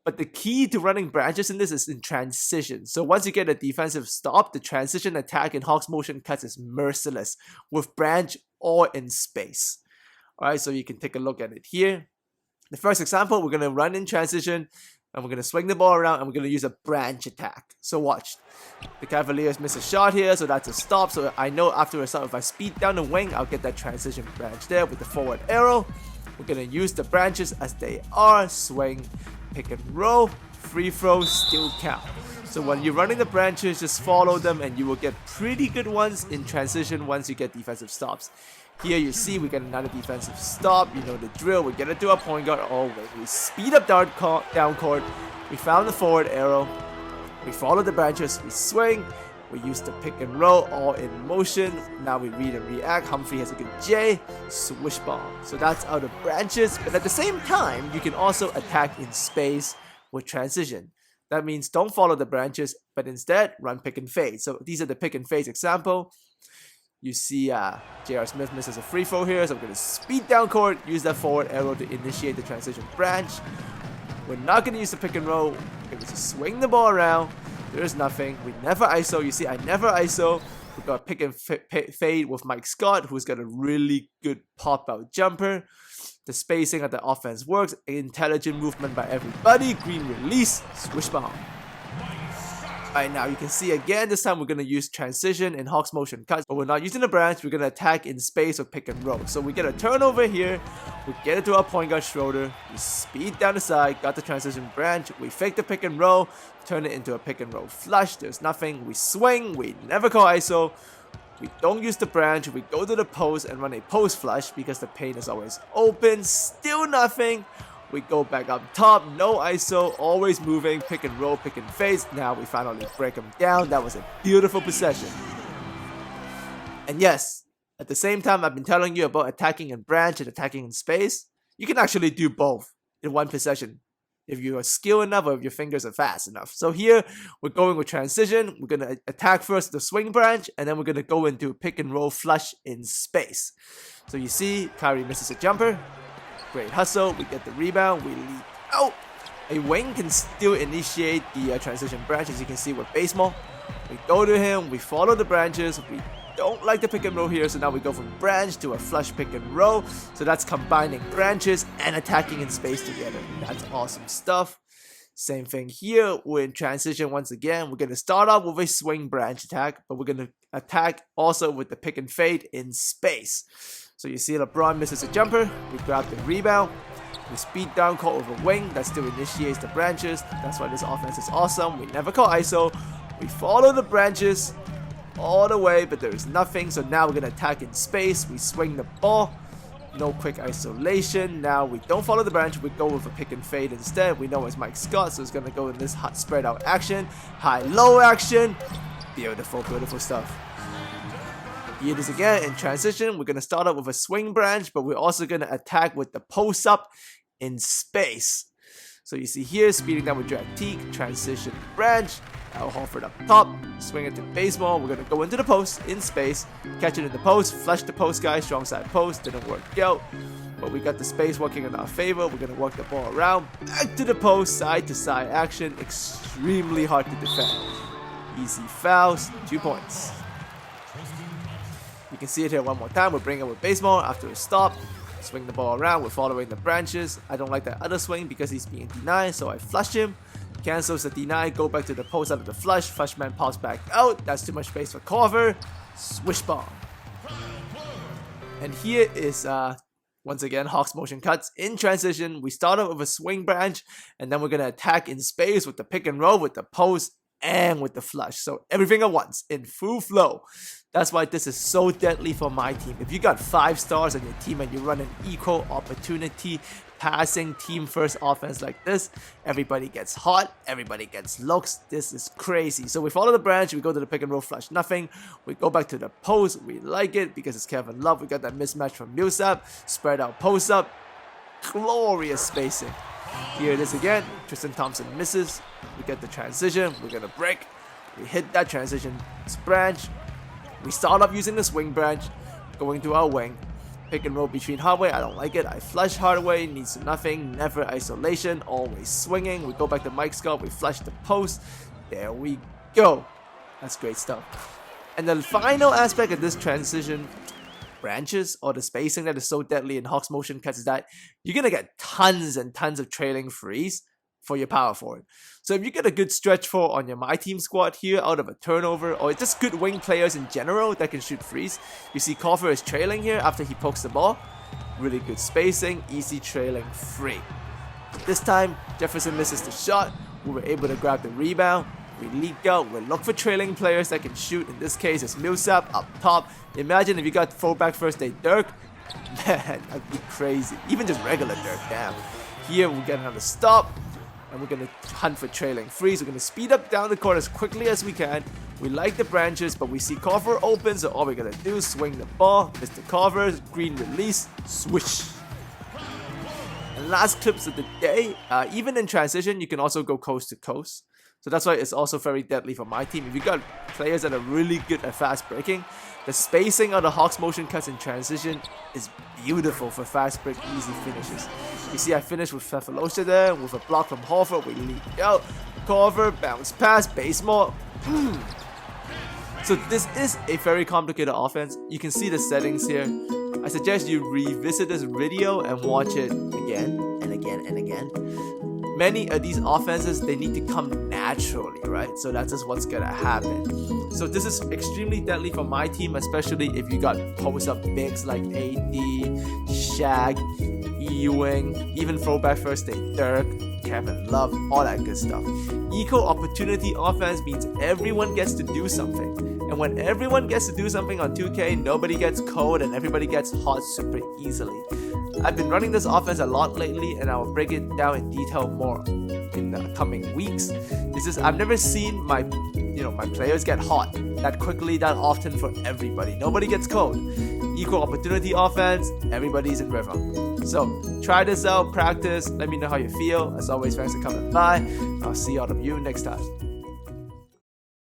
But the key to running branches in this is in transition. So once you get a defensive stop, the transition attack in Hawk's motion cuts is merciless with branch or in space. Alright, so you can take a look at it here. The first example, we're going to run in transition and we're going to swing the ball around and we're going to use a branch attack. So watch. The Cavaliers miss a shot here, so that's a stop. So I know after a stop, if I speed down the wing, I'll get that transition branch there with the forward arrow. We're going to use the branches as they are. Swing, pick and roll, free throw, still count. So when you're running the branches, just follow them and you will get pretty good ones in transition once you get defensive stops. Here you see we get another defensive stop. You know the drill. We get it to a point guard all the way. We speed up down court. We found the forward arrow. We follow the branches. We swing. We use the pick and roll all in motion. Now we read and react. Humphrey has a good J. Swish bomb. So that's out of branches. But at the same time, you can also attack in space with transition. That means don't follow the branches, but instead run pick and fade. So these are the pick and fade example. You see J.R. Smith misses a free throw here, so I'm going to speed down court, use that forward arrow to initiate the transition branch. We're not going to use the pick and roll. We're going to swing the ball around. There's nothing. We never ISO. You see, I never ISO. We've got pick and fade with Mike Scott, who's got a really good pop-out jumper. The spacing of the offense works. Intelligent movement by everybody. Green release. Swish bomb. Alright, now you can see again, this time we're going to use transition in Hawk's motion cuts, but we're not using the branch, we're going to attack in space or pick and roll. So we get a turnover here, we get it to our point guard Schroeder, we speed down the side, got the transition branch, we fake the pick and roll, turn it into a pick and roll flush, there's nothing, we swing, we never call ISO, we don't use the branch, we go to the post and run a post flush because the paint is always open, still nothing. We go back up top, no ISO, always moving, pick and roll, pick and fade. Now we finally break them down. That was a beautiful possession. And yes, at the same time I've been telling you about attacking in branch and attacking in space. You can actually do both in one possession if you are skilled enough or if your fingers are fast enough. So here we're going with transition. We're going to attack first the swing branch and then we're going to go into pick and roll flush in space. So you see Kyrie misses a jumper. Great hustle, we get the rebound, we lead out. A wing can still initiate the transition branch, as you can see with baseball. We go to him, we follow the branches, we don't like the pick and roll here, so now we go from branch to a flush pick and roll. So that's combining branches and attacking in space together. That's awesome stuff. Same thing here, we're in transition once again. We're going to start off with a swing branch attack, but we're going to attack also with the pick and fade in space. So you see LeBron misses a jumper, we grab the rebound, we speed down court over wing, that still initiates the branches. That's why this offense is awesome. We never call ISO, we follow the branches all the way, but there is nothing. So now we're going to attack in space, we swing the ball, no quick isolation. Now we don't follow the branch, we go with a pick and fade instead. We know it's Mike Scott, so it's going to go in this hot spread out action, high-low action. Beautiful, beautiful stuff. Here it is again in transition. We're going to start out with a swing branch, but we're also going to attack with the post up in space. So you see here, speeding down with drag teak, transition branch, Al Horford up top, swing it to baseball. We're going to go into the post in space, catch it in the post, flush the post guy, strong side post, didn't work out. But we got the space working in our favor. We're going to work the ball around, back to the post, side to side action, extremely hard to defend. Easy fouls, 2 points. You can see it here one more time. We'll bring it with baseball after a stop. Swing the ball around. We're following the branches. I don't like that other swing because he's being denied, so I flush him. Cancels the deny. Go back to the post out of the flush. Flashman pops back out. That's too much space for Carver. Swish bomb. And here is once again Hawk's motion cuts in transition. We start out with a swing branch, and then we're gonna attack in space with the pick and roll, with the post, and with the flush. So everything at once in full flow. That's why this is so deadly for my team. If you got 5 stars on your team and you run an equal opportunity passing team first offense like this, everybody gets hot, everybody gets looks. This is crazy. So we follow the branch, we go to the pick and roll flush, nothing. We go back to the post, we like it because it's Kevin Love. We got that mismatch from Millsap, spread out post up, glorious spacing. Here it is again, Tristan Thompson misses. We get the transition, we're gonna break. We hit that transition branch. We start up using the swing branch, going to our wing. Pick and roll between hardware, I don't like it. I flush hardware, needs to nothing, never isolation, always swinging. We go back to Mike Scott, we flush the post. There we go. That's great stuff. And the final aspect of this transition, branches or the spacing that is so deadly in Hawk's motion cuts, is that you're gonna get tons and tons of trailing freeze for your power forward. So if you get a good stretch four on your My Team squad here out of a turnover, or just good wing players in general that can shoot freeze, you see Coffer is trailing here after he pokes the ball. Really good spacing, easy trailing free. This time, Jefferson misses the shot. We were able to grab the rebound. We leak out, we look for trailing players that can shoot. In this case, it's Millsap up top. Imagine if you got fullback first day Dirk. Man, that'd be crazy. Even just regular Dirk, damn. Here, we get another stop. And we're going to hunt for trailing freeze. We're going to speed up down the court as quickly as we can. We like the branches, but we see Coffer open, so all we're going to do is swing the ball. Mr. Coffer, green release, swish. And last clips of the day, even in transition, you can also go coast to coast. So that's why it's also very deadly for my team. If you got players that are really good at fast breaking, the spacing of the Hawks motion cuts in transition is beautiful for fast break, easy finishes. You see I finished with Fefalosa there, with a block from Horford, we leak out, cover, bounce pass, base more. So this is a very complicated offense. You can see the settings here. I suggest you revisit this video and watch it again and again and again. Many of these offenses, they need to come naturally, right? So that's just what's gonna happen. So this is extremely deadly for my team, especially if you got post-up bigs like AD, Shaq, Ewing, even throwback first day Dirk, Kevin Love, all that good stuff. Equal opportunity offense means everyone gets to do something. And when everyone gets to do something on 2K, nobody gets cold and everybody gets hot super easily. I've been running this offense a lot lately, and I will break it down in detail more in the coming weeks. It's just I've never seen my players get hot that quickly, that often for everybody. Nobody gets cold. Equal opportunity offense, everybody's in rhythm. So try this out, practice. Let me know how you feel. As always, thanks for coming by. I'll see all of you next time.